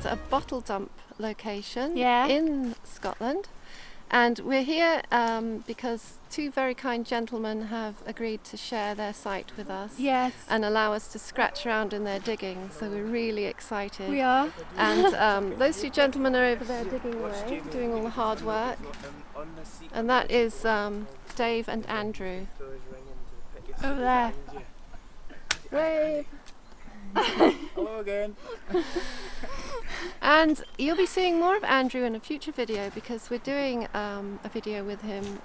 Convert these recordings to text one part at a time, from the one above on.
at a bottle dump location Yeah. in Scotland, and we're here because two very kind gentlemen have agreed to share their site with us. Yes. And allow us to scratch around in their digging, so we're really excited. We are. And those two gentlemen are over there digging away, doing all the hard work. And that is Dave and Andrew. Over there. Wave! Hello again. And you'll be seeing more of Andrew in a future video because we're doing a video with him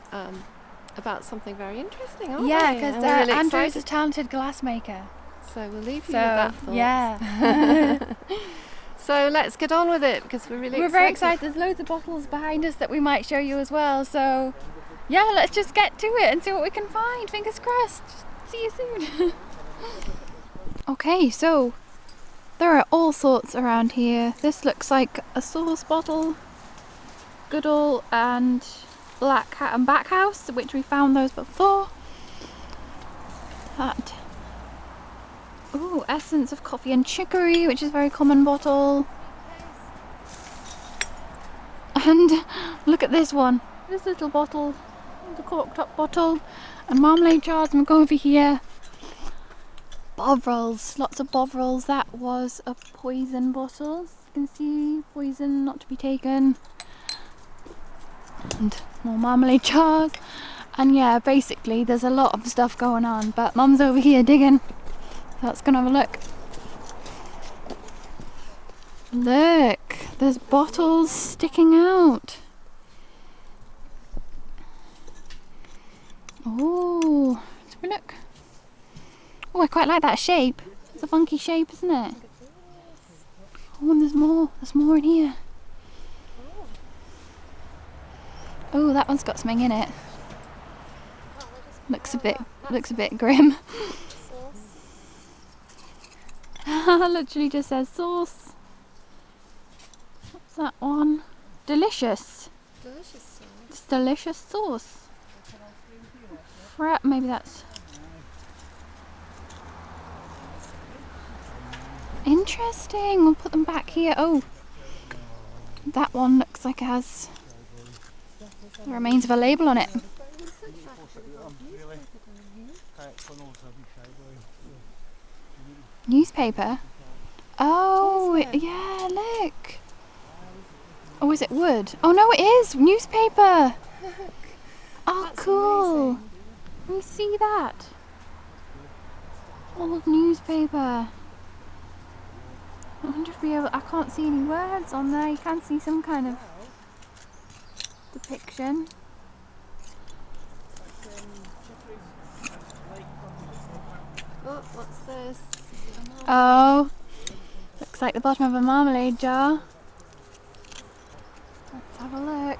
about something very interesting, aren't we? Yeah, because And we're really Andrew's excited. a talented glass maker. So we'll leave you So, with that thought. yeah. So let's get on with it because we're really We're excited. very excited. There's loads of bottles behind us that we might show you as well. So, yeah, let's just get to it and see what we can find. Fingers crossed. See you soon. Okay, so there are all sorts around here. This looks like a sauce bottle. Goodall and Black Cat and Backhouse, which we found those before. That. Ooh, Essence of Coffee and Chicory, which is a very common bottle. And look at this one. This little bottle, the corked up bottle, and marmalade jars. And we'll go over here. Bovrils, lots of bovrils. That was a poison bottle. You can see poison, not to be taken. And more marmalade jars. And yeah, basically there's a lot of stuff going on. But Mum's over here digging. So let's go and have a look. Look, there's bottles sticking out. Oh, let's have a look. Oh, I quite like that shape. It's a funky shape, isn't it? Oh, and there's more. There's more in here. Oh, that one's got something in it. Looks a bit grim. Literally just says sauce. What's that one? Delicious. Delicious sauce. It's delicious sauce. Maybe that's interesting. We'll put them back here. Oh, that one looks like it has the remains of a label on it. Newspaper? Oh, yeah, look. Oh, is it wood? Oh no, it is newspaper. Oh, That's cool. amazing. Can you see that? Old newspaper. I wonder if I can't see any words on there. You can see some kind of depiction. Oh, what's this? Oh, looks like the bottom of a marmalade jar. Let's have a look.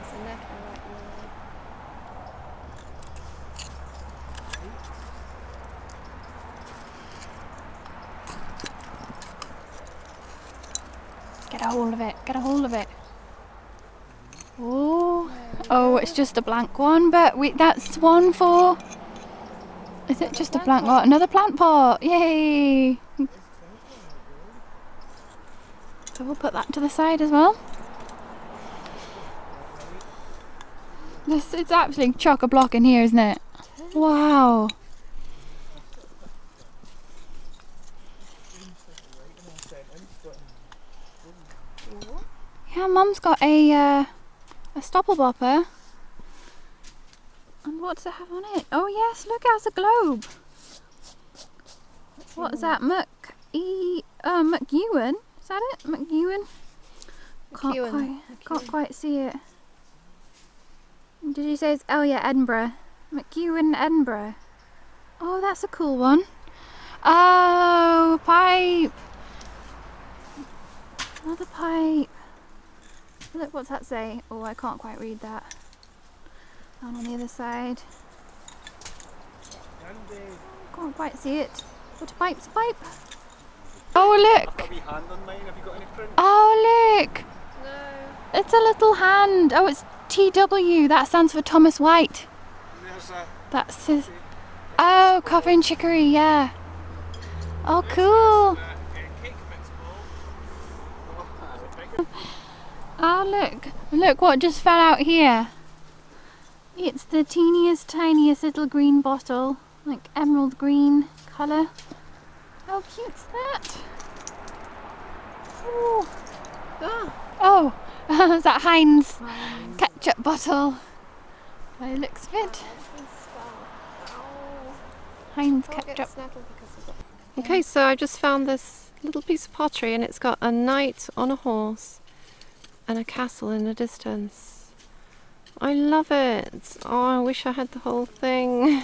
It's a nettle right Get a hold of it, get a hold of it. Oh, oh, it's just a blank one, but that's one for... Is it just a blank pot? Another plant pot, yay! So we'll put that to the side as well. It's absolutely chock-a-block in here, isn't it? Wow. Yeah, Mum's got a stopple bopper. And what does it have on it? Oh yes, look, it has a globe. What is that? McEwen? Is that it? McEwen? Can't quite see it. Did you say it's, oh yeah, Edinburgh. McEwen, Edinburgh. Oh, that's a cool one. Oh, pipe. Another pipe. Look, what's that say? Oh, I can't quite read that. Down on the other side. Can't quite see it. What a pipe's a pipe. Oh, look. Oh, look. No. It's a little hand. Oh, it's TW. That stands for Thomas White. That's his. Oh, coffee and chicory, yeah. Oh, cool. Oh look, look what just fell out here. It's the teeniest, tiniest little green bottle, like emerald green colour. How cute's that? Ooh. Ah, Oh, is that Heinz ketchup bottle? By the looks of it. Heinz ketchup. Okay, so I just found this little piece of pottery and it's got a knight on a horse and a castle in the distance. I love it. Oh, I wish I had the whole thing.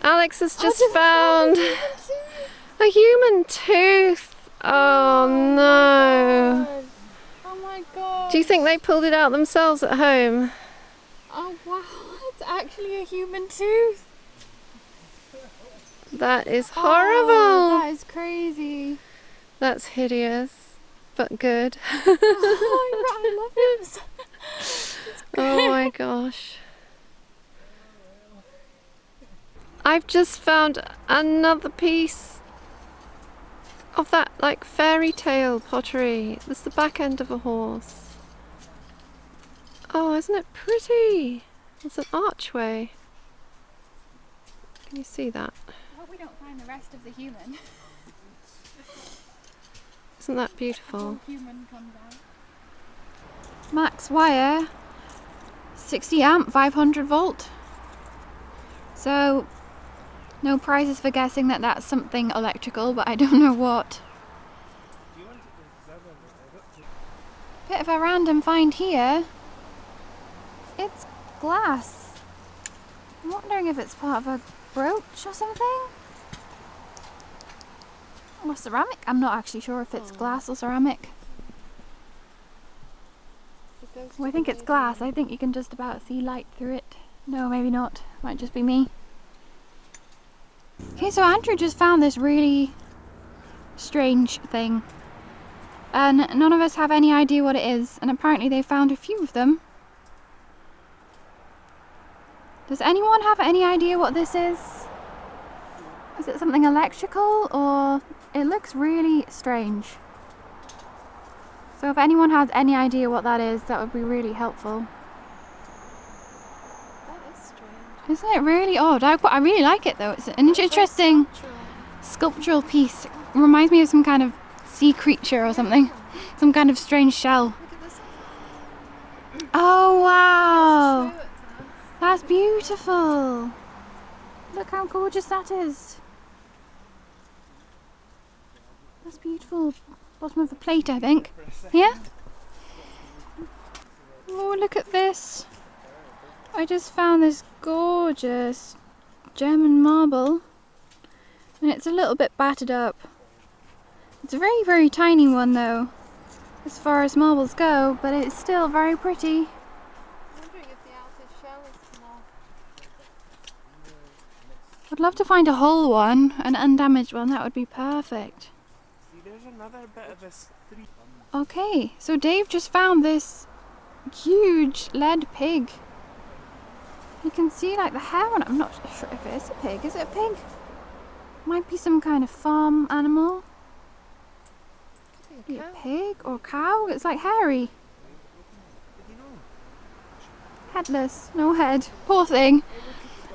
Alex has just found a human tooth. Oh no. Oh my god. Do you think they pulled it out themselves at home? Oh wow, it's actually a human tooth. That is Oh, horrible. that is crazy. That's hideous, but good. Oh, I love it. Oh my gosh. I've just found another piece of that like fairy tale pottery. This is the back end of a horse. Oh, isn't it pretty? It's an archway. Can you see that? I hope we don't find the rest of the human. Isn't that beautiful? Human comes out. Max wire, 60 amp, 500 volt. So, no prizes for guessing that that's something electrical, but I don't know what. Bit of a random find here. It's glass. I'm wondering if it's part of a brooch or something. Or ceramic. I'm not actually sure if it's glass or ceramic. Well, I think it's glass. I think you can just about see light through it. No, maybe not. Might just be me. Okay, so Andrew just found this really strange thing. And none of us have any idea what it is. And apparently they found a few of them. Does anyone have any idea what this is? Is it something electrical or... It looks really strange. So if anyone has any idea what that is, that would be really helpful. That is strange. Isn't it really odd? I really like it though. It's an interesting sculptural piece. It reminds me of some kind of sea creature or something. Some kind of strange shell. Look at this. Oh wow! That's beautiful! Look how gorgeous that is. That's beautiful. Bottom of the plate, I think. Yeah? Oh, look at this. I just found this gorgeous German marble. And it's a little bit battered up. It's a very, very tiny one though, as far as marbles go, but it's still very pretty. I'm wondering if the outer shell is small. I'd love to find a whole one, an undamaged one, that would be perfect. There's another bit of this three. Okay, so Dave just found this huge lead pig. You can see like the hair on it. I'm not sure if it is a pig. Is it a pig? Might be some kind of farm animal. Be a pig or cow? It's like hairy. Headless, no head. Poor thing.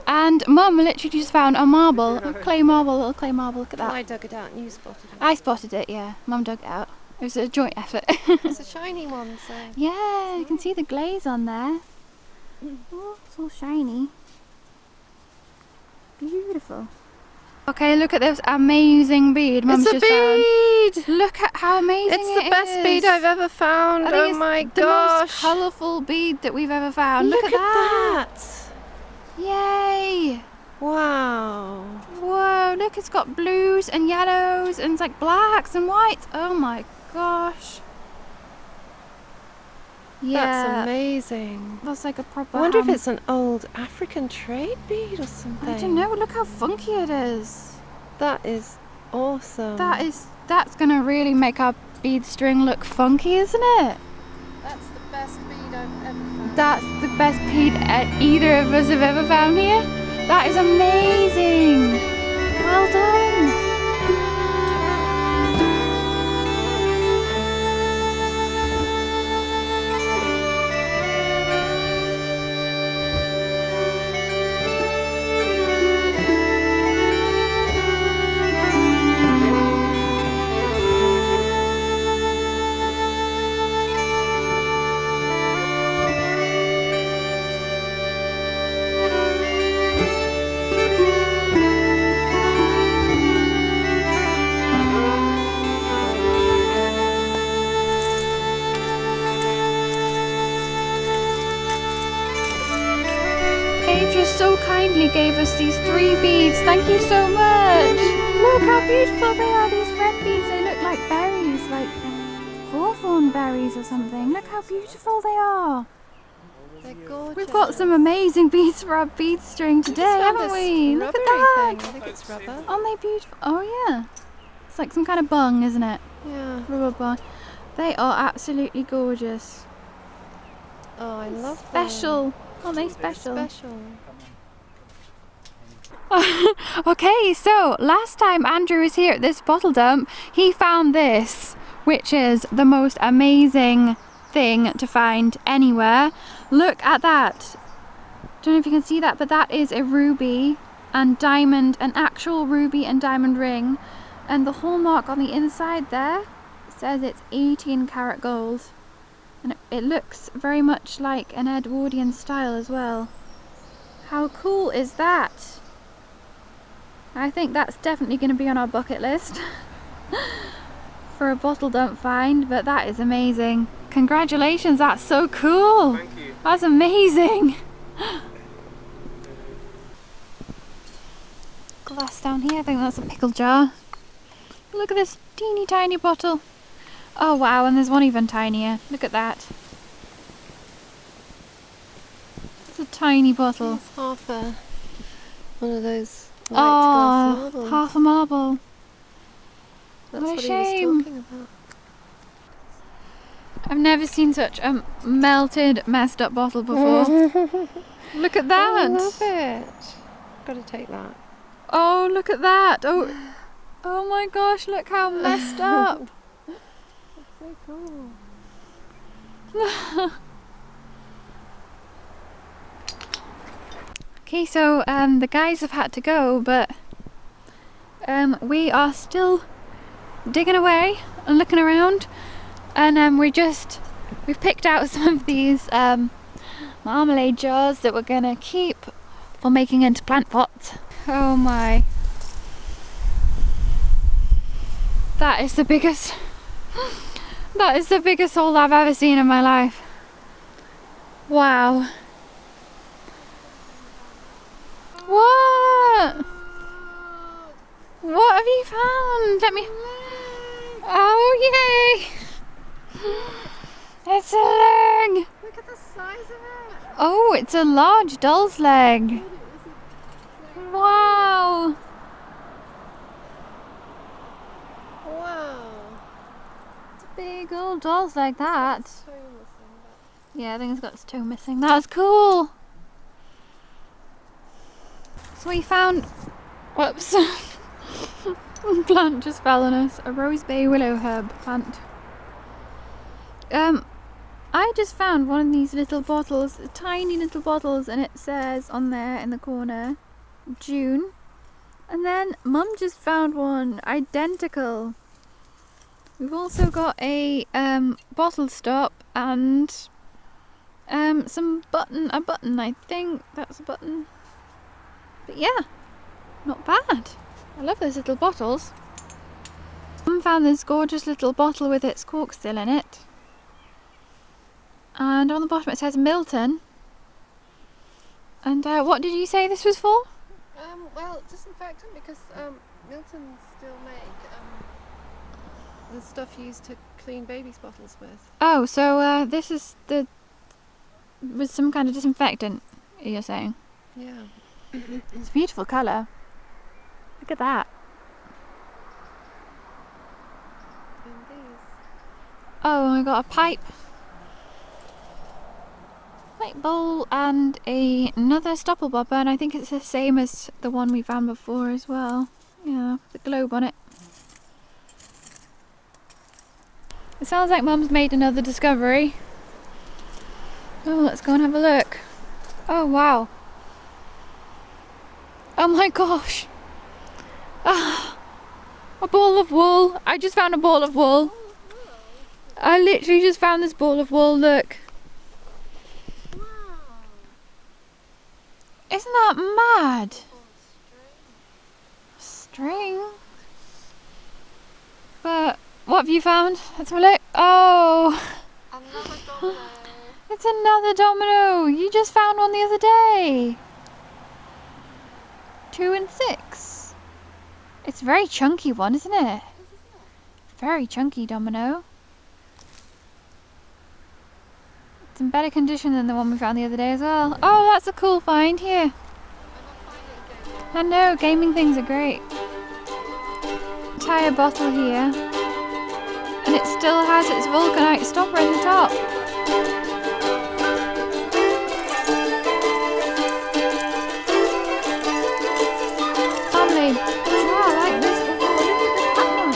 And Mum literally just found a marble, a clay marble, little clay marble. Look at that. I dug it out and you spotted it. I spotted it, yeah. Mum dug it out. It was a joint effort. It's a shiny one, so. Yeah, you can see the glaze on there. Oh, it's all shiny. Beautiful. Okay, look at this amazing bead Mum's It's a just found. bead! Look at how amazing It's the best bead I've ever found. I think Oh it's my the gosh. most colourful bead that we've ever found. Look Look at that. that. Yay! Wow. Whoa, look, it's got blues and yellows and it's like blacks and whites. Oh my gosh. Yeah. That's amazing. That's like a proper... I wonder if it's an old African trade bead or something. I don't know, look how funky it is. That is awesome. That's gonna really make our bead string look funky, isn't it? That's the best bead I've ever found. That's the best bead either of us have ever found here. That is amazing. Well done. kindly gave us these 3 beads. Thank you so much. Look how beautiful they are, these red beads. They look like berries, like hawthorn berries or something. Look how beautiful they are. They're gorgeous. We've got some amazing beads for our bead string today, haven't we? Look at that. Thing. I think it's rubber. Aren't they beautiful? Oh yeah. It's like some kind of bung, isn't it? Yeah. Rubber bung. They are absolutely gorgeous. Oh, I love Special. them. Aren't they special? Special. Okay, so last time Andrew was here at this bottle dump, he found this, which is the most amazing thing to find anywhere. Look at that. Don't know if you can see that, but that is a ruby and diamond, an actual ruby and diamond ring. And the hallmark on the inside there says it's 18 karat gold. And it looks very much like an Edwardian style as well. How cool is that? I think that's definitely going to be on our bucket list for a bottle dump find, but that is amazing. Congratulations, that's so cool. Thank you. That's amazing. Glass down here, I think that's a pickle jar. Look at this teeny tiny bottle. Oh wow, and there's one even tinier. Look at that. It's a tiny bottle. It's half one of those white glass marbles. Half a marble. That's what a what shame. he was talking about. I've never seen such a melted, messed up bottle before. Look at that. I love it. Got to take that. Oh, look at that. Oh, oh my gosh, look how messed up. That's so cool. Okay, so the guys have had to go, but we are still digging away and looking around, and we've picked out some of these marmalade jars that we're gonna keep for making into plant pots. Oh my, that is the biggest hole I've ever seen in my life. Wow. What? What have you found? Let me. Oh yay! It's a leg. Look at the size of it. Oh, it's a large doll's leg. Wow. Wow. It's a big old doll's leg, that. So missing, Yeah, I think it's got its toe missing. That's cool. So we found, whoops, plant just fell on us. A rose bay willow herb plant. I just found one of these little bottles, tiny little bottles, and it says on there in the corner, June. And then Mum just found one identical. We've also got a bottle stop and a button, I think that's a button. But yeah, not bad. I love those little bottles. Mum found this gorgeous little bottle with its cork still in it. And on the bottom it says Milton. And what did you say this was for? well, disinfectant, because Milton still make the stuff used to clean babies' bottles with. Oh, so this is was some kind of disinfectant, you're saying? Yeah. It's a beautiful colour. Look at that. And these. Oh, I got a pipe bowl and another stopple bobber, and I think it's the same as the one we found before as well. Yeah, the globe on it. It sounds like Mum's made another discovery. Oh, let's go and have a look. Oh wow. Oh my gosh. Ah, a ball of wool. I just found a ball of wool. I literally just found this ball of wool, look. Isn't that mad? String. But what have you found? Let's have a look. Oh, Another domino. it's another domino. You just found one the other day. 2 and 6. It's a very chunky one, isn't it? Very chunky domino. It's in better condition than the one we found the other day as well. Oh, that's a cool find here. I know, gaming things are great. Entire bottle here. And it still has its vulcanite stopper in the top. Marmalade. Wow, I like this before. Look at the patterns.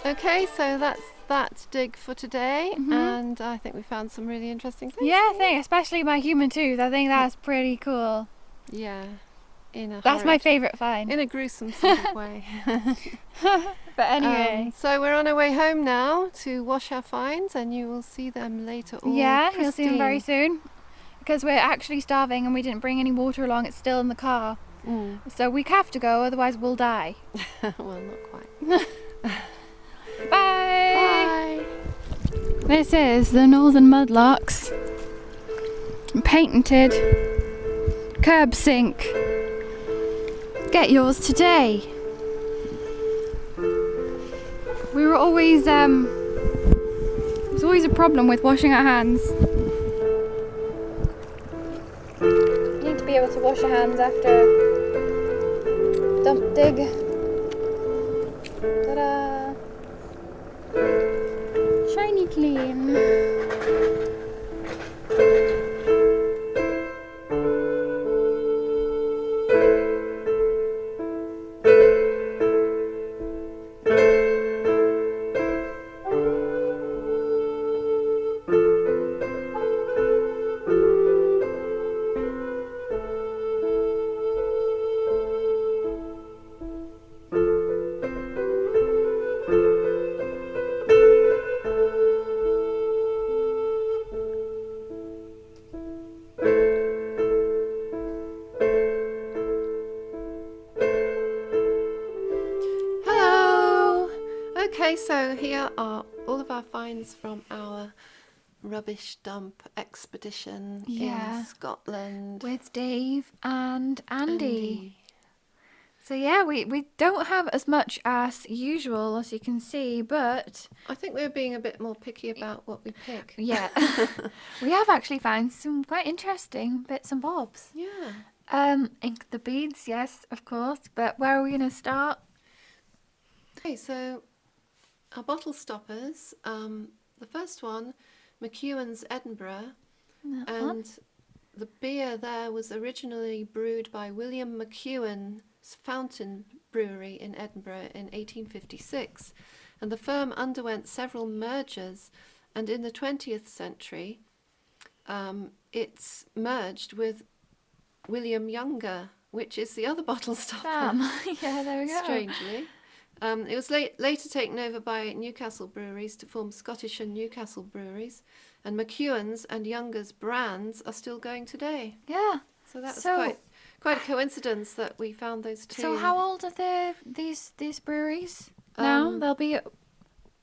Okay, so that's that dig for today, and I think we found some really interesting things. Yeah, I think, especially my human tooth. I think that's pretty cool. Yeah, That's my favourite find. in a gruesome sort of way. But anyway. So we're on our way home now to wash our finds, and you will see them later. All Yeah, you'll see them very pristine. soon. Because we're actually starving and we didn't bring any water along. It's still in the car. So we have to go, otherwise we'll die. Well, not quite. Bye! This is the Northern Mudlarks. Patented curb sink. Get yours today. We were always, there's always a problem with washing our hands. You need to be able to wash your hands after dump dig. Ta-da! Shiny clean. Okay, so here are all of our finds from our rubbish dump expedition in Scotland. With Dave and Andy. So yeah, we don't have as much as usual, as you can see, but I think we're being a bit more picky about what we pick. yeah, we have actually found some quite interesting bits and bobs. Yeah. Ink the beads, yes, of course, but where are we going to start? Okay, so our bottle stoppers, the first one, McEwan's Edinburgh, and the beer there was originally brewed by William McEwan's Fountain Brewery in Edinburgh in 1856, and the firm underwent several mergers, and in the 20th century it's merged with William Younger, which is the other bottle stopper. Yeah, there we go. Strangely. It was later taken over by Newcastle breweries to form Scottish and Newcastle breweries, and McEwan's and Younger's brands are still going today. Yeah. So that's quite a coincidence that we found those two. So how old are these breweries now? They'll be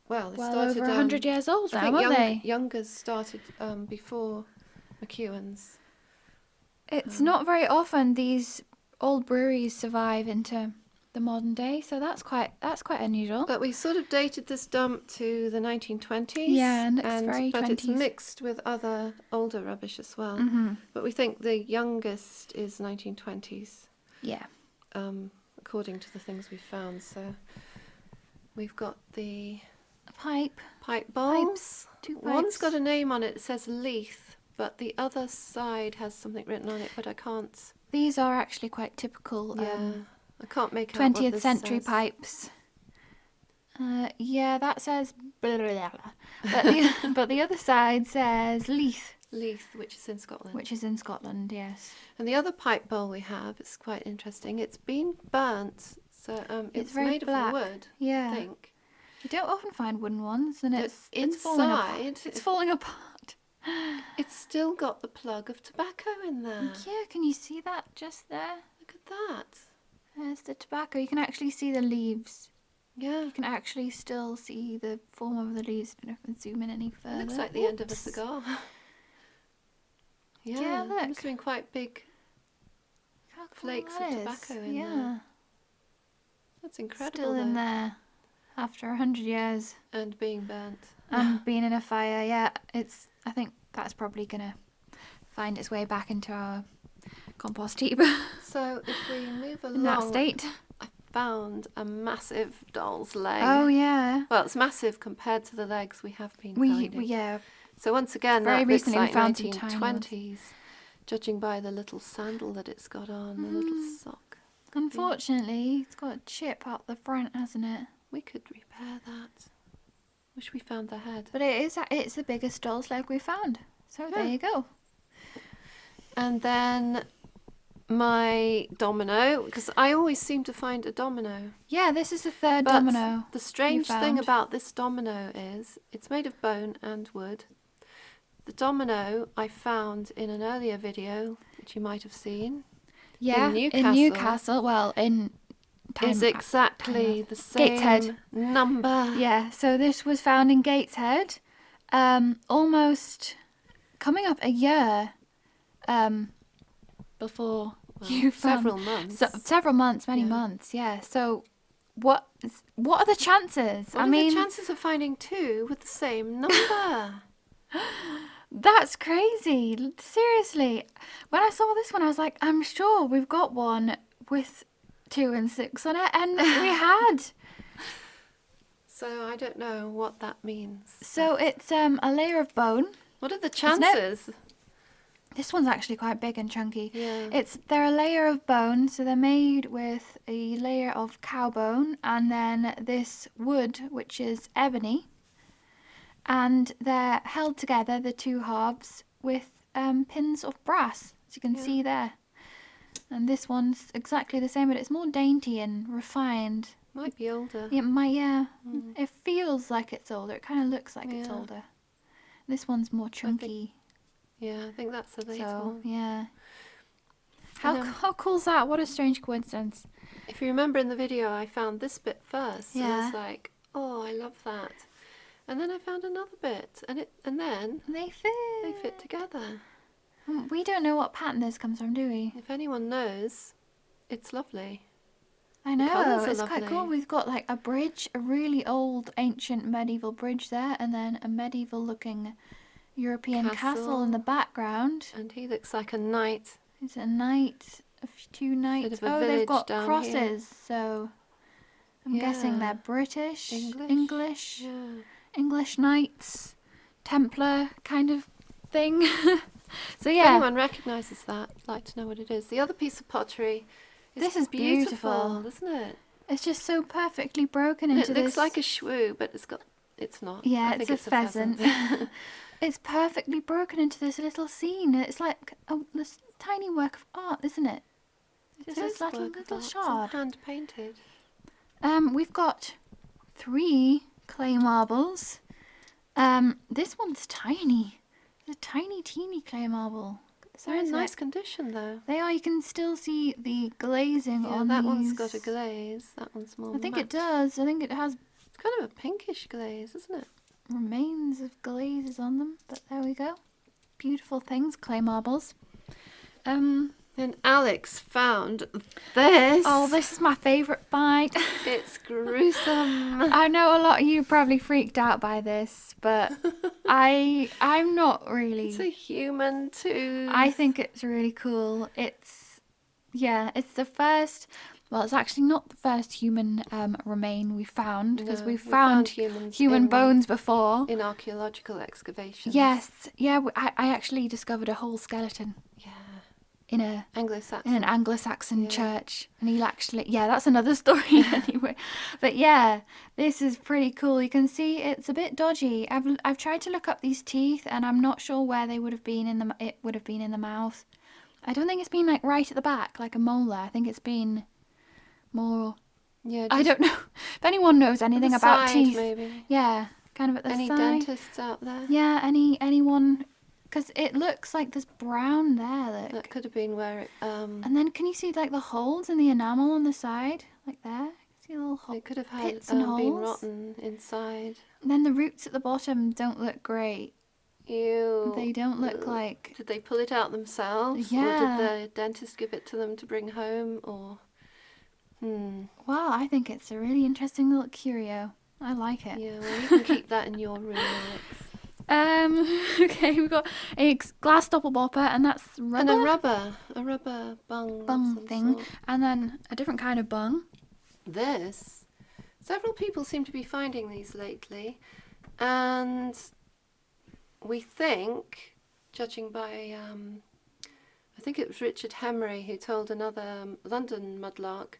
well over 100 years old now, I think aren't they? Younger's started before McEwan's. It's not very often these old breweries survive into the modern day, so that's quite unusual. But we sort of dated this dump to the 1920s. Yeah, and it's very but 20s. It's mixed with other older rubbish as well. But we think the youngest is 1920s. Yeah. According to the things we found. So we've got the pipe bowls. Two pipes. One's got a name on it. It says Leith, but the other side has something written on it, but I can't. These are actually quite typical. I can't make out 20th what this century says. Pipes. Yeah, that says blah, blah, blah, blah. But the other side says Leith. Leith, which is in Scotland. Which is in Scotland, yes. And the other pipe bowl we have is quite interesting. It's been burnt, so it's very made black. of wood, Yeah. I think. You don't often find wooden ones, and it's falling apart. inside, It's falling apart. it's still got the plug of tobacco in there. Yeah, can you see that just there? Look at that. There's the tobacco. You can actually see the leaves. Yeah. You can actually still see the form of the leaves. I don't know if I can zoom in any further. Looks like the end of a cigar. Yeah, look. It must have been quite big How cool flakes that of is. tobacco in Yeah. there. That's incredible. Still in though. there after 100 years. And being burnt. And being in a fire. Yeah, I think that's probably going to find its way back into our compost heap So if we move along, in that state. I found a massive doll's leg. Oh, yeah. Well, it's massive compared to the legs we have been We finding. yeah. So once again, Very that looks recently we like found some tiny ones. 1920s, judging by the little sandal that it's got on, the little sock. Unfortunately, it's got a chip out the front, hasn't it? We could repair that. Wish we found the head. But it's the biggest doll's leg we found. So there Yeah. you go. And then my domino, because I always seem to find a domino. Yeah, this is the third But domino. the strange thing found. about this domino is it's made of bone and wood. The domino I found in an earlier video, which you might have seen, Yeah, Newcastle. in Newcastle. Well, in time. is exactly the Gateshead. same number. Yeah, so this was found in Gateshead, almost coming up a year before Well, you found several months. several months, many Yeah. months. Yeah. So what are the chances? What are the chances of finding two with the same number? That's crazy. Seriously. When I saw this one, I was like, I'm sure we've got one with 2 and 6 on it, and we had. So I don't know what that means. So it's a layer of bone. What are the Isn't it? chances? This one's actually quite big and chunky. Yeah. They're a layer of bone, so they're made with a layer of cow bone and then this wood, which is ebony, and they're held together, the two halves, with pins of brass, as you can see there. And this one's exactly the same, but it's more dainty and refined. Might be older. It might, yeah. It feels like it's older. It kind of looks like it's Yeah. older. This one's more chunky. Yeah, I think that's the later So, one. yeah. And, How cool's that? What a strange coincidence. If you remember in the video, I found this bit first. And I Yeah. was like, oh, I love that. And then I found another bit, and then They fit. they fit together. We don't know what pattern this comes from, do we? If anyone knows, it's lovely. I know, colours are it's quite cool. lovely. We've got like a bridge, a really old ancient medieval bridge there, and then a medieval looking European castle in the background. And he looks like a knight. It's a knight, two knights. of a Oh, they've village got down crosses, here. so I'm guessing Yeah. they're British, English. Yeah. English knights, Templar kind of thing. So If yeah, anyone recognises that, I'd like to know what it is. The other piece of pottery This is beautiful. isn't it? it's just so perfectly broken And into it looks this. like a shrew, but it's not. Yeah, I it's think a pheasant. It's perfectly broken into this little scene. It's like this tiny work of art, isn't it? It's this work little, of little art, it's shard. hand painted. We've got 3 clay marbles. This one's tiny. It's a tiny, teeny clay marble. Look at the They're in size of nice it. condition though. They are. You can still see the glazing Yeah, on that these. one's got a glaze. That one's more. I think matte. it does. I think it has It's kind of a pinkish glaze, isn't it? remains of glazes on them. But there we go. Beautiful things, clay marbles. Then Alex found this. Oh, this is my favourite find. It's gruesome. I know a lot of you probably freaked out by this, but I'm not really. It's a human tooth. I think it's really cool. It's the first. Well, it's actually not the first human remain we found, because No, we we found humans human in- bones before. in archaeological excavations. Yes, yeah. I actually discovered a whole skeleton Yeah. in an Anglo-Saxon. Anglo-Saxon Yeah. church, and he'll actually, that's another story anyway. But yeah, this is pretty cool. You can see it's a bit dodgy. I've tried to look up these teeth, and I'm not sure where they would have been it would have been in the mouth. I don't think it's been like right at the back, like a molar. I think it's been more Yeah, I just don't know if anyone knows at the anything about side, teeth. maybe. Yeah, kind of at the Any side. dentists out there? Yeah, anyone, because it looks like there's brown there. Look. That could have been where it. And then can you see like the holes in the enamel on the side, like there? See little It could have had pits and holes. been rotten inside. And then the roots at the bottom don't look great. Ew. They don't look like. Did they pull it out themselves? Yeah. Or did the dentist give it to them to bring home? Or. Wow, I think it's a really interesting little curio. I like it. Yeah, well, you can keep that in your room, Alex. Okay, we've got a glass doppelbopper, and that's rubber. And a rubber bung. of Bung some thing. sort. And then a different kind of bung. Several people seem to be finding these lately, and we think, judging by, I think it was Richard Hemry who told another London mudlark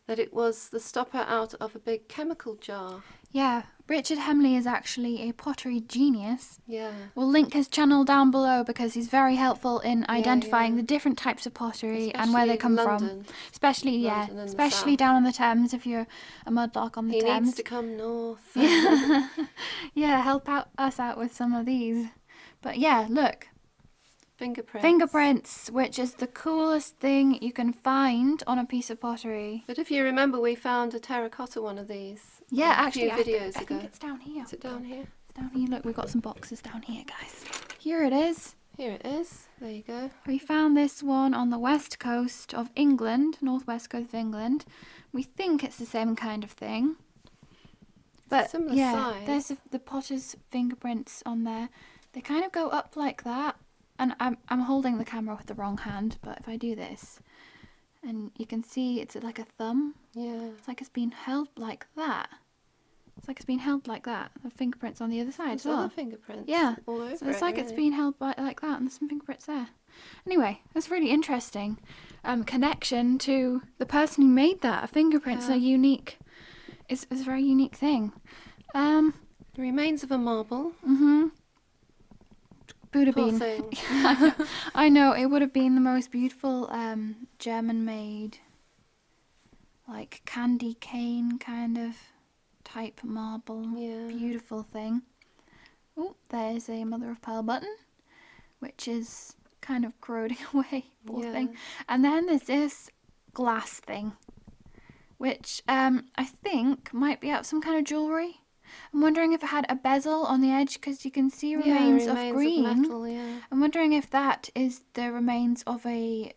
that it was the stopper out of a big chemical jar. Yeah, Richard Hemley is actually a pottery genius. Yeah. We'll link his channel down below because he's very helpful in identifying yeah. the different types of pottery and where they come London. from. Especially, London and the especially south. down on the Thames if you're a mudlark on the He Thames. needs to come north. Yeah, help us out with some of these. But yeah, look. Fingerprints. Which is the coolest thing you can find on a piece of pottery. But if you remember, we found a terracotta one of these. Yeah, a actually, few videos I ago. think it's down here. Is it down here? It's down here. Look, we've got some boxes down here, guys. Here it is. Here it is. There you go. We found this one on the west coast of England, northwest coast of England. We think it's the same kind of thing. But similar yeah, size. there's the potter's fingerprints on there. They kind of go up like that. And I'm holding the camera with the wrong hand, but if I do this, and you can see it's like a thumb. Yeah. It's like it's been held like that. It's like it's been held like that. The fingerprints on the other side as There's well. other fingerprints. Yeah. All over So it's it, like it's really. been held by like that, and there's some fingerprints there. Anyway, that's really interesting. Connection to the person who made that. A fingerprint's a unique. It's a very unique thing. The remains of a marble. Buddha Poor bean. thing. I know, it would have been the most beautiful German-made, like candy cane kind of type marble. Yeah. Beautiful thing. Oh, there's a mother of pearl button, which is kind of corroding away. Poor thing. And then there's this glass thing, which I think might be out of some kind of jewellery. I'm wondering if it had a bezel on the edge because you can see remains of green. Of metal, yeah. I'm wondering if that is the remains of a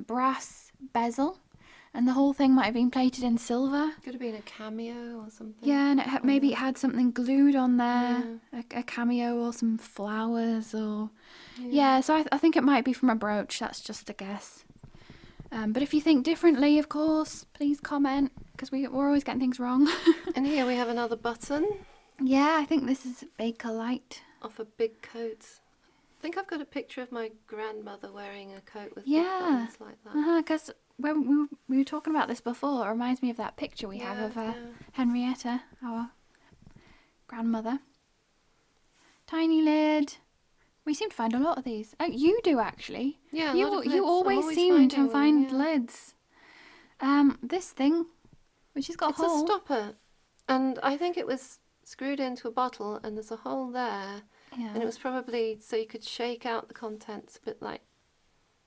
brass bezel, and the whole thing might have been plated in silver. Could have been a cameo or something. Yeah, and maybe it had something glued on there, a cameo or some flowers or... Yeah, so I think it might be from a brooch. That's just a guess. But if you think differently, of course, please comment, because we're always getting things wrong. And here we have another button Yeah, I think this is Bakelite. off a big coat. I think I've got a picture of my grandmother wearing a coat with big Yeah, buttons like that. because when we were talking about this before, it reminds me of that picture we have of Henrietta, our grandmother. Tiny lid. We seem to find a lot of these. Oh, you do actually. Yeah, You always seem to find lids. This thing, which has got It's a hole. a stopper, and I think it was screwed into a bottle, and there's a hole there, Yeah. and it was probably so you could shake out the contents, a bit like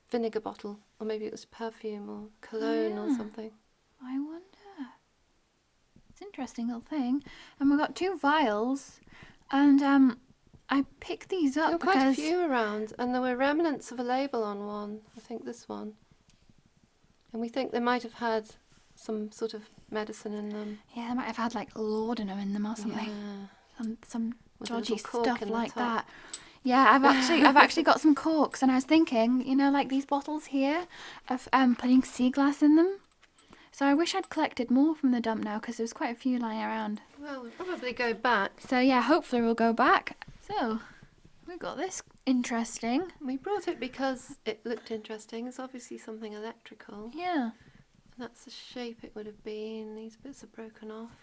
vinegar bottle, or maybe it was perfume or cologne or something. I wonder. It's an interesting little thing. And we've got 2 vials, and I picked these up There were quite a because few around, and there were remnants of a label on one. I think this one. And we think they might have had some sort of medicine in them. yeah, they might have had like laudanum in them or something. Yeah. Some With a dodgy little cork stuff in the like top. that. Yeah, I've actually got some corks, and I was thinking, you know, like these bottles here of putting sea glass in them. So I wish I'd collected more from the dump now, because there's quite a few lying around. Well, we'll probably go back. So yeah, hopefully we'll go back. So we've got this interesting. We brought it because it looked interesting. It's obviously something electrical. Yeah. That's the shape it would have been. These bits are broken off.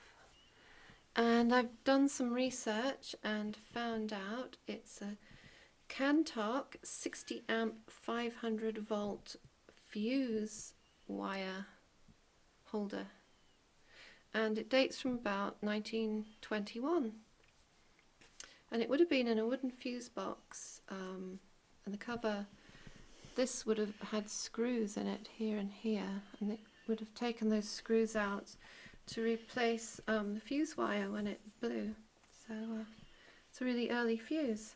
And I've done some research and found out it's a Cantoc 60 amp 500 volt fuse wire holder. and it dates from about 1921. And it would have been in a wooden fuse box, and the cover, this would have had screws in it here and here, and it would have taken those screws out to replace the fuse wire when it blew. So it's a really early fuse.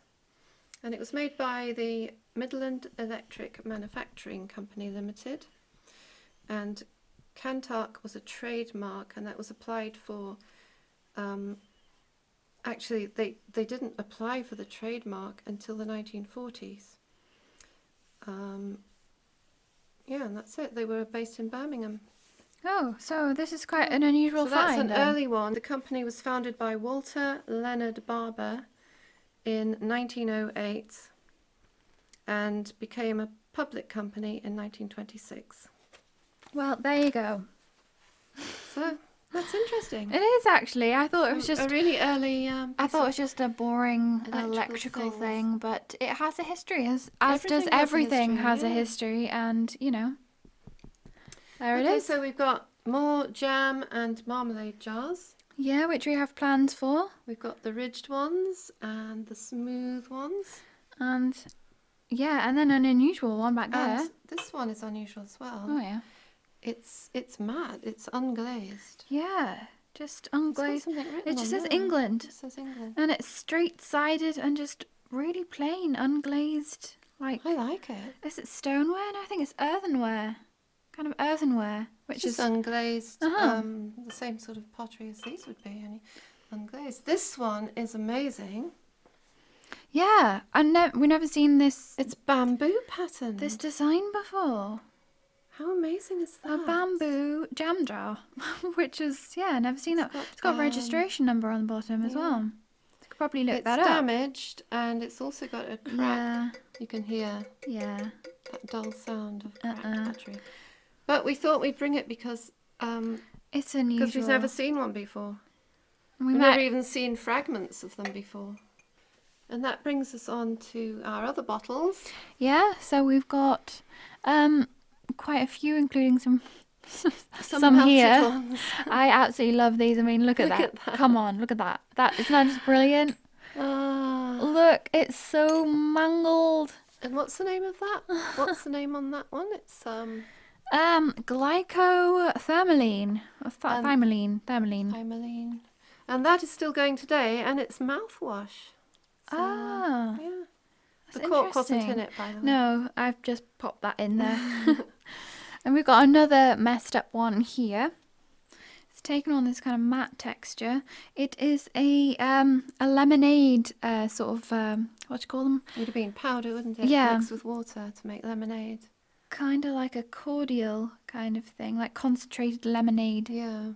And it was made by the Midland Electric Manufacturing Company Limited, and Cantark was a trademark, and that was applied for, actually they didn't apply for the trademark until the 1940s. Yeah, and that's it. They were based in Birmingham. Oh, so this is quite an unusual So that's find an then. early one. The company was founded by Walter Leonard Barber in 1908 and became a public company in 1926. Well, there you go. So that's interesting. It is actually. I thought it was just a really early. I thought it was just a boring Electrical electrical things. thing, but it has a history, as Everything does has a everything history, has a yeah. history, and you know, there it Okay, is. so we've got more jam and marmalade jars. Yeah, which we have plans for, We've got the ridged ones and the smooth ones. and yeah, and then an unusual one back there. And this one is unusual as well. Oh yeah, It's matte. It's unglazed. yeah, just It's got unglazed. something written It just on says there. England, It says England. and it's straight-sided and just really plain, unglazed. Like, I like it. is it stoneware? No, I think it's earthenware, kind of earthenware, which Which is is unglazed. Uh-huh. The same sort of pottery as these would be, only unglazed. This one is amazing. yeah. We've never seen this It's bamboo pattern. this design before. How amazing is that? A bamboo jam jar, which is, yeah, never seen that. got, It's got a registration number on the bottom as yeah. well. You could probably look It's that up. damaged, and it's also got a crack. Yeah, You can hear yeah. that dull sound of cracked Uh-uh. pottery. But we thought we'd bring it because It's unusual. we've never seen one before. We We've might, never even seen fragments of them before. And that brings us on to our other bottles. yeah. So we've got quite a few, including some Some melted here. ones. I absolutely love these. I mean, look at Look that. at that. Come on, look at that. That isn't that just brilliant? Ah. Look, it's so mangled. And what's the name of that? What's the name on that one? It's Glycothermaline. Thymaline. Hymaline. And that is still going today, and it's mouthwash. So, Ah, yeah. that's The cork wasn't in interesting. it, by the way. No, I've just popped that in there. And we've got another messed up one here. It's taken on this kind of matte texture. It is a lemonade sort of what do you call them? It would have been powder, wouldn't it? Yeah. Mixed with water to make lemonade. Kind of like a cordial kind of thing, like concentrated lemonade. Yeah.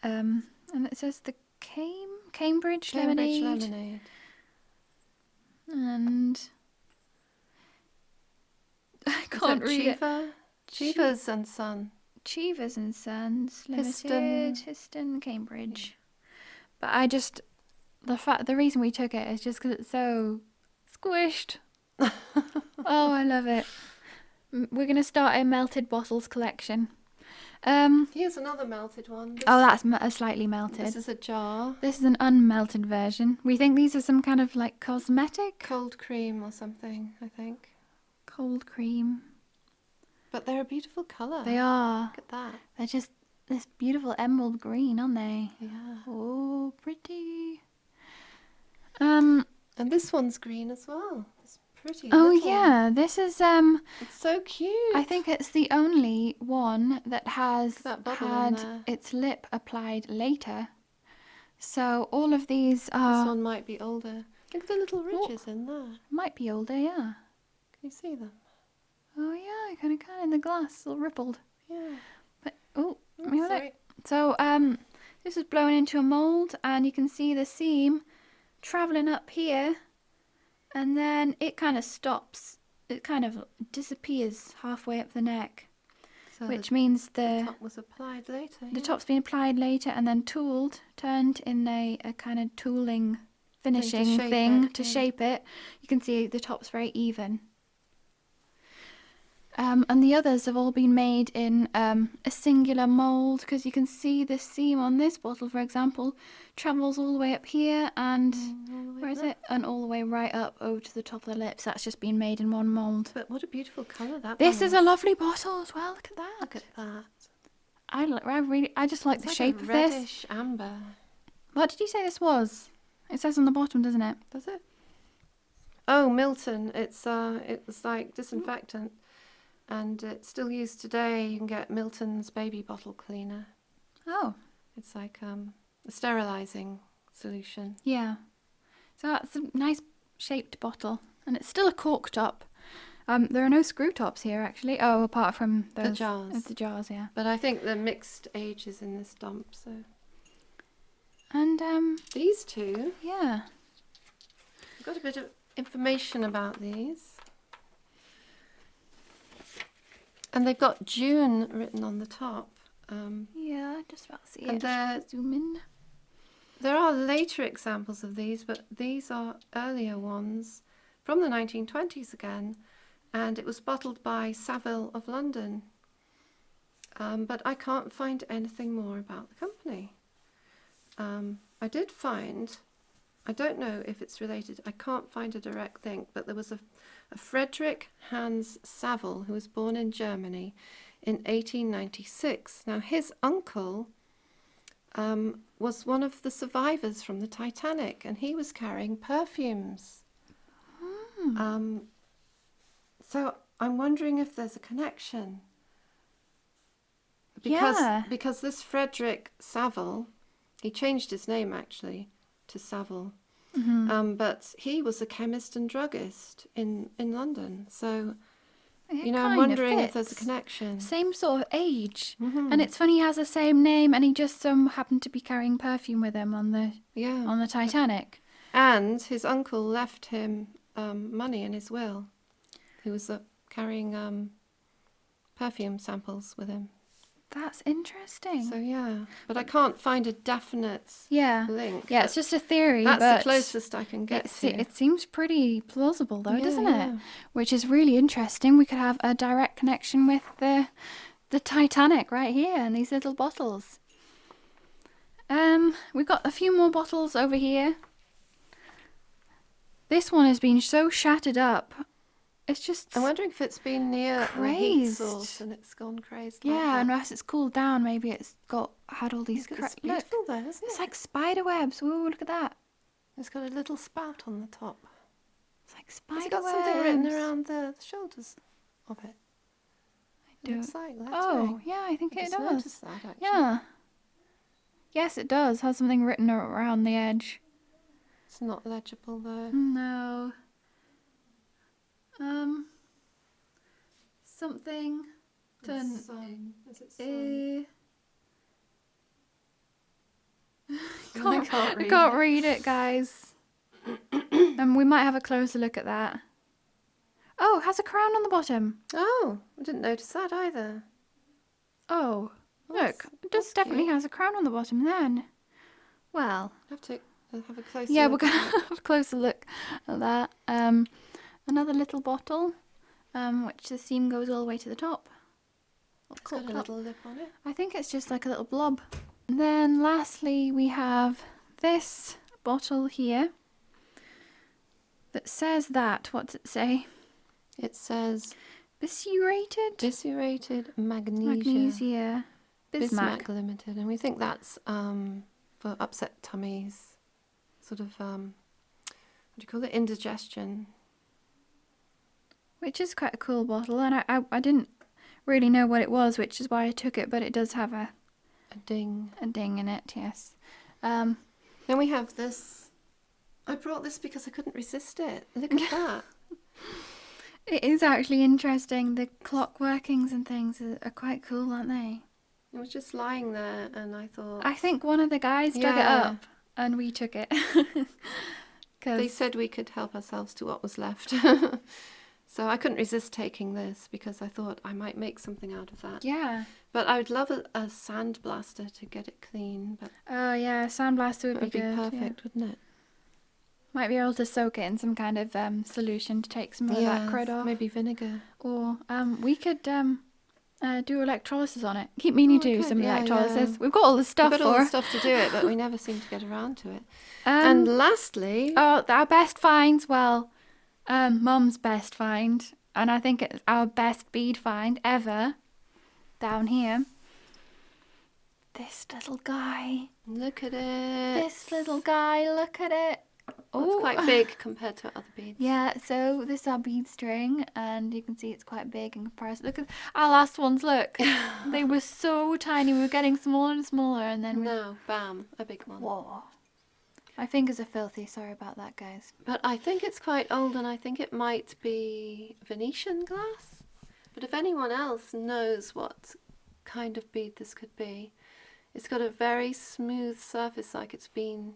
And it says the Cambridge Cambridge lemonade. lemonade. And I Is can't that read it. Cheevers and Son. Cheevers and Sons Histon. Limited, Histon, Cambridge. But I just the reason we took it is just because it's so squished. Oh, I love it. We're gonna start a melted bottles collection. Here's another melted one. Oh, that's slightly melted. This is a jar. This is an unmelted version. We think these are some kind of like cosmetic Cold cream or something, I think. cold cream. But they're a beautiful colour. They are. Look at that. They're just this beautiful emerald green, aren't they? Yeah. Oh, pretty. And this one's green as well. It's pretty. Oh little. yeah, this is It's so cute. I think it's the only one that has That bubble in had there. its lip applied later. So all of these This are one might be older. Look at the little ridges in there. might be older, yeah. Can you see them? Oh yeah, I kind of can in the glass, all rippled. Yeah. But oh, Oh, let me have a look. sorry. So this is blown into a mold, and you can see the seam traveling up here, and then it kind of stops. It kind of disappears halfway up the neck, So which means the top was applied later. the yeah. top's been applied later and then turned in a kind of tooling finishing shape thing it, to yeah. shape it. You can see the top's very even. And the others have all been made in a singular mould, because you can see the seam on this bottle, for example, travels all the way up here and where is it? And all the way right up over to the top of the lips. That's just been made in one mould. But what a beautiful colour that This one is a lovely bottle as well. Look at that. Look at that. I just like It's the like shape a of reddish this. amber. What did you say this was? It says on the bottom, doesn't it? Does it? Oh, Milton. It was like disinfectant, and it's still used today. You can get Milton's baby bottle cleaner. Oh, It's like a sterilising solution. yeah. So that's a nice shaped bottle, and it's still a cork top. There are no screw tops here, actually. Oh, apart from those. The jars. The jars, yeah. But I think the mixed age is in this dump, so. And, These two, yeah. I've got a bit of information about these. And they've got June written on the top. Yeah, just about to see And it. Zoom in. There are later examples of these, but these are earlier ones from the 1920s again. And it was bottled by Saville of London. But I can't find anything more about the company. I did find, I don't know if it's related, I can't find a direct link, but there was a Frederick Hans Saville who was born in Germany in 1896. Now his uncle was one of the survivors from the Titanic, and he was carrying perfumes. So I'm wondering if there's a connection. Because this Frederick Saville, he changed his name actually to Saville, but he was a chemist and druggist in London. So, I'm wondering if there's a connection. Same sort of age. And it's funny, he has the same name, and he just happened to be carrying perfume with him on the Titanic. And his uncle left him money in his will. He was carrying perfume samples with him. That's interesting. So yeah, but I can't find a definite link. Yeah, it's just a theory. That's but the closest I can get to. It seems pretty plausible though, doesn't it? Yeah. Which is really interesting. We could have a direct connection with the Titanic right here in these little bottles. We've got a few more bottles over here. This one has been so shattered up. It's just... I'm wondering if it's been near the heat source and it's gone crazy. Yeah, unless it's cooled down, maybe it's had all these... It's beautiful there, isn't it? It's like spider webs. Ooh, look at that. It's got a little spout on the top. It's like spider webs. It's got something written around the shoulders of it. It looks like lettering. Oh, yeah, I think it does. I noticed that, actually. Yeah. Yes, it does. Has something written around the edge. It's not legible, though. No. Something. Sun. Is it sun? I can't read it, guys. And we might have a closer look at that. Oh, it has a crown on the bottom. Oh, I didn't notice that either. Oh, look. It does definitely has a crown on the bottom then. Well. I have to have a closer look. Yeah, we're going to have a closer look at that. Another little bottle, which the seam goes all the way to the top. It's got a little lip on it. I think it's just like a little blob. And then lastly, we have this bottle here that says that. What does it say? It says Bisurated magnesia. Bismack Limited. And we think that's for upset tummies. Sort of, what do you call it? Indigestion. Which is quite a cool bottle. And I didn't really know what it was, which is why I took it. But it does have a ding. A ding in it, yes. Then we have this. I brought this because I couldn't resist it. Look at that. It is actually interesting. The clock workings and things are quite cool, aren't they? It was just lying there and I thought... I think one of the guys dug it up and we took it. They said we could help ourselves to what was left. So I couldn't resist taking this because I thought I might make something out of that. Yeah. But I would love a sand blaster to get it clean. But oh yeah, sandblaster would be good. perfect, wouldn't it? Might be able to soak it in some kind of solution to take some of that crud off. Maybe vinegar. Or we could do electrolysis on it. Keep meaning to do some electrolysis. We've got all the stuff We've got all the stuff to do it, but we never seem to get around to it. And lastly... Oh, our best finds, well, Mum's best find, and I think it's our best bead find ever, down here. This little guy. Look at it. This little guy, look at it. Oh, it's quite big compared to other beads. Yeah, so this is our bead string, and you can see it's quite big in comparison. Look at our last ones, look. They were so tiny, we were getting smaller and smaller, and then... No, bam, a big one. Whoa. My fingers are filthy, sorry about that, guys. But I think it's quite old, and I think it might be Venetian glass. But if anyone else knows what kind of bead this could be, it's got a very smooth surface, like it's been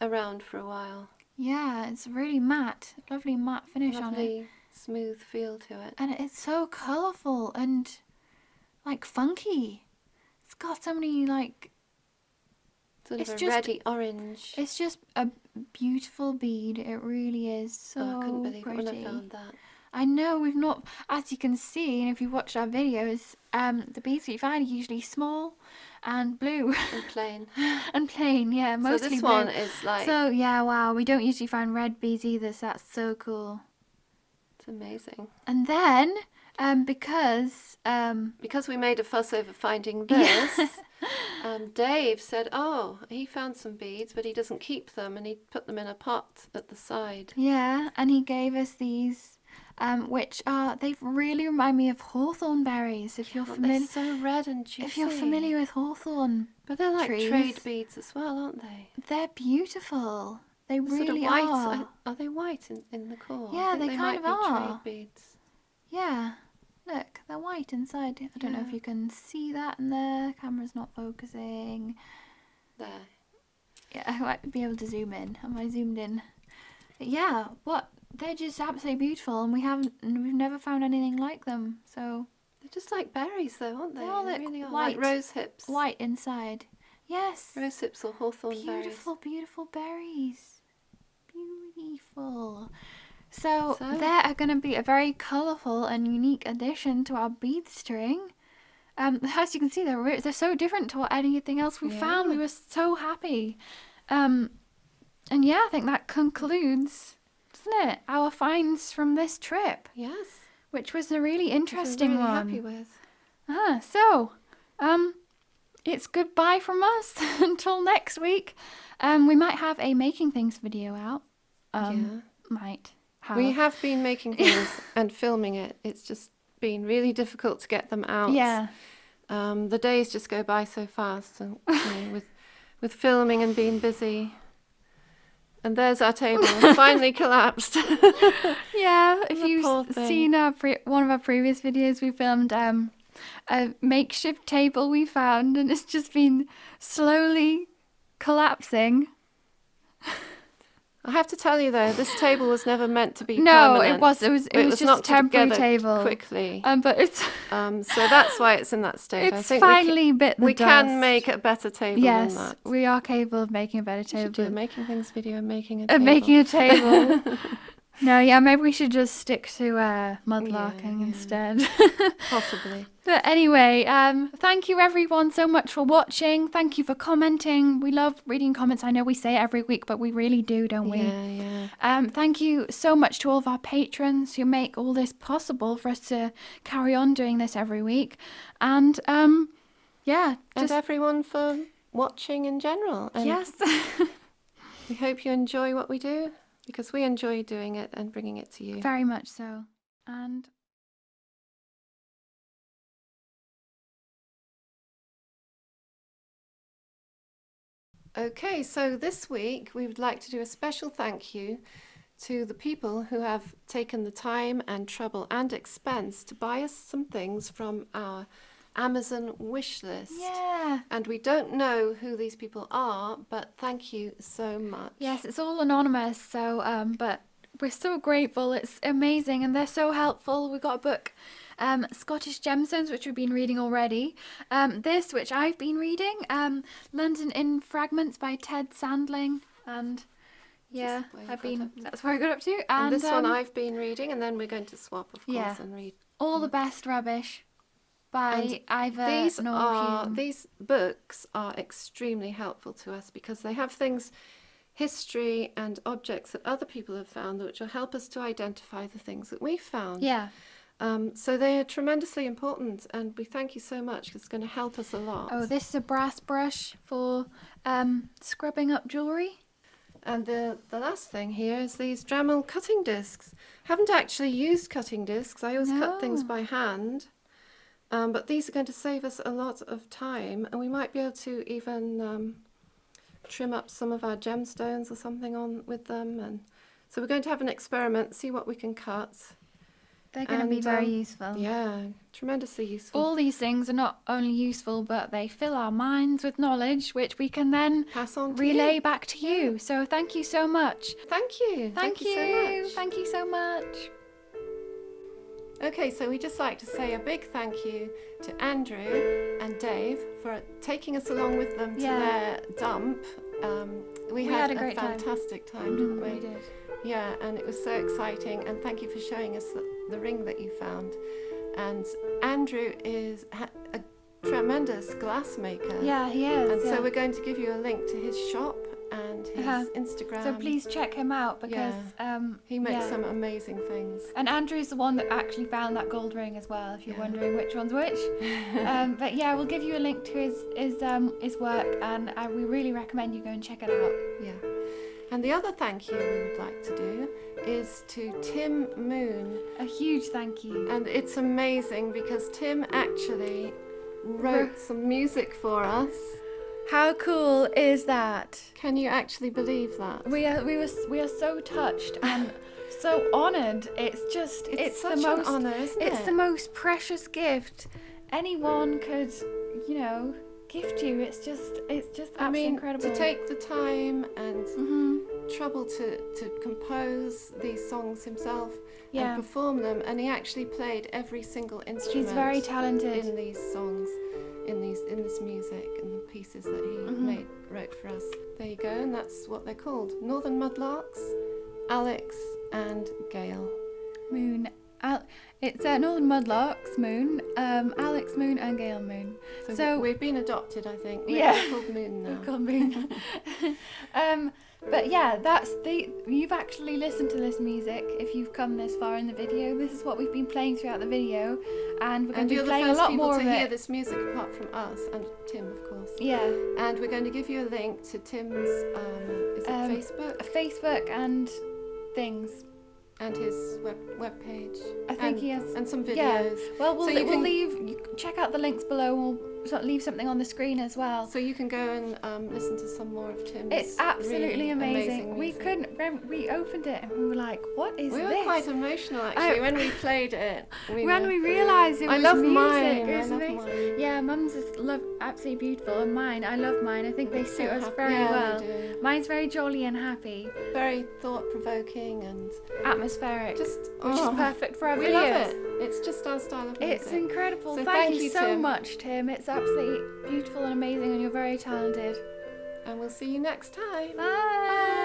around for a while. Yeah, it's really matte, lovely matte finish on it. Lovely smooth feel to it. And it's so colourful and like funky. It's got so many like... Sort of it's a reddy orange. It's just a beautiful bead. It really is so I couldn't believe pretty. it when I found that. I know we've not, as you can see, and if you watched our videos, the beads we find are usually small and blue. And plain. And plain, yeah, mostly so this blue. one is like... So, yeah, wow, we don't usually find red beads either, so that's so cool. It's amazing. And then, because we made a fuss over finding this, Dave said, oh, he found some beads, but he doesn't keep them, and he put them in a pot at the side. Yeah, and he gave us these... which are, they really remind me of hawthorn berries, if you're familiar. They're so red and juicy. If you're familiar with hawthorn But they're like trees, trade beads as well, aren't they? They're beautiful. They They're really sort of white. are. Are they white in the core? Yeah, I think they might kind of be are. trade beads. Yeah, look, they're white inside. I don't know if you can see that in there. Camera's not focusing. There. Yeah, I might be able to zoom in. Am I zoomed in? But yeah, what? They're just absolutely beautiful, and we've never found anything like them. So they're just like berries, though, aren't they? They all They look really are. white. Like rose hips. white inside. Yes. Rose hips or hawthorn berries. Beautiful, beautiful berries. Beautiful. So they are going to be a very colourful and unique addition to our bead string. As you can see, they're so different to anything else we found. We were so happy. And yeah, I think that concludes, doesn't it, our finds from this trip. Yes. Which was a really interesting really one. Happy with. So, it's goodbye from us until next week. We might have a making things video out. Might have. We have been making things and filming it. It's just been really difficult to get them out. Yeah. The days just go by so fast, and with filming and being busy. And there's our table, finally collapsed. Yeah, if you've seen one of our previous videos, we filmed a makeshift table we found, and it's just been slowly collapsing. I have to tell you though, this table was never meant to be No, permanent. it was just a temporary table. Quickly. But it's so that's why it's in that state. it's I think finally bit the we dust. can make a better table than that. Yes, we are capable of making a better We should table. do a making things video and making a table. Making a table. No, yeah, maybe we should just stick to mudlarking instead. Possibly. But anyway, thank you everyone so much for watching. Thank you for commenting. We love reading comments. I know we say it every week, but we really do, don't we? Yeah. Thank you so much to all of our patrons who make all this possible for us to carry on doing this every week. And yeah, and everyone for watching in general. And yes. we hope you enjoy what we do, because we enjoy doing it and bringing it to you. Very much so. And okay, so this week we would like to do a special thank you to the people who have taken the time and trouble and expense to buy us some things from our Amazon wish list. yeah. And we don't know who these people are, but thank you so much. Yes, it's all anonymous, so but we're so grateful. It's amazing, and they're so helpful. We got a book, Scottish Gemstones, which we've been reading already. This, which I've been reading, London in Fragments by Ted Sandling, and Yeah, where you got up to. that's where I got up to. And this one I've been reading, and then we're going to swap, of course, yeah. and read. All the Best Rubbish by Ivor Noel. These books are extremely helpful to us because they have things, history and objects that other people have found, which will help us to identify the things that we found. Yeah. So they are tremendously important, and we thank you so much because it's going to help us a lot. Oh, this is a brass brush for scrubbing up jewellery. And the last thing here is these Dremel cutting discs. Haven't actually used cutting discs. I always cut things by hand. But these are going to save us a lot of time, and we might be able to even trim up some of our gemstones or something on with them. And so we're going to have an experiment, see what we can cut. They're going to be very useful. Yeah, tremendously useful. All these things are not only useful, but they fill our minds with knowledge, which we can then pass on to relay you. Back to you. So thank you so much. Thank you. Thank you so much. Thank you so much. Okay, so we'd just like to say a big thank you to Andrew and Dave for taking us along with them to their dump. We had a great fantastic time, didn't we? We did. Yeah, and it was so exciting, and thank you for showing us the ring that you found. And Andrew is a tremendous glass maker. Yeah, he is. And so we're going to give you a link to his shop and his Instagram. So please check him out because he makes some amazing things. And Andrew's the one that actually found that gold ring as well, if you're wondering which one's which. But yeah, we'll give you a link to his work, and we really recommend you go and check it out. Yeah. And the other thank you we would like to do is to Tim Moon. A huge thank you. And it's amazing because Tim actually wrote some music for us. How cool is that? Can you actually believe that? We are so touched and so honoured. It's such the most an honour, isn't it? It's the most precious gift anyone could, gift you. It's just absolutely incredible. To take the time and trouble to compose these songs himself and perform them, and he actually played every single instrument. He's very talented in these songs, in this music and the pieces that he wrote for us. There you go, and that's what they're called: Northern Mudlarks, Alex and Gail Moon. It's Northern Mudlarks Moon, Alex Moon and Gail Moon. So we've been adopted, I think. We're called Moon now. We're called Moon. But yeah, you've actually listened to this music if you've come this far in the video. This is what we've been playing throughout the video, and we're going to be playing a lot more of it. You're the first people to hear this music apart from us and Tim, of course. Yeah. And we're going to give you a link to Tim's Facebook? Facebook and things. And his web page. I think he has. And some videos. Yeah. Well, check out the links below. We'll leave something on the screen as well. So you can go and listen to some more of Tim's. It's absolutely really amazing. We opened it and we were like, what is this? We were quite emotional actually when we played it. We realised it was love music. Mine. It was amazing. Mine. Yeah, Mum's is absolutely beautiful, and mine, I love mine. I think they suit us very well. Mine's very jolly and happy. Very thought-provoking and atmospheric, which is perfect for our videos. We love it. It's just our style of music. It's incredible. So thank you so Tim. much, Tim. It's absolutely beautiful and amazing, and you're very talented. And we'll see you next time. Bye.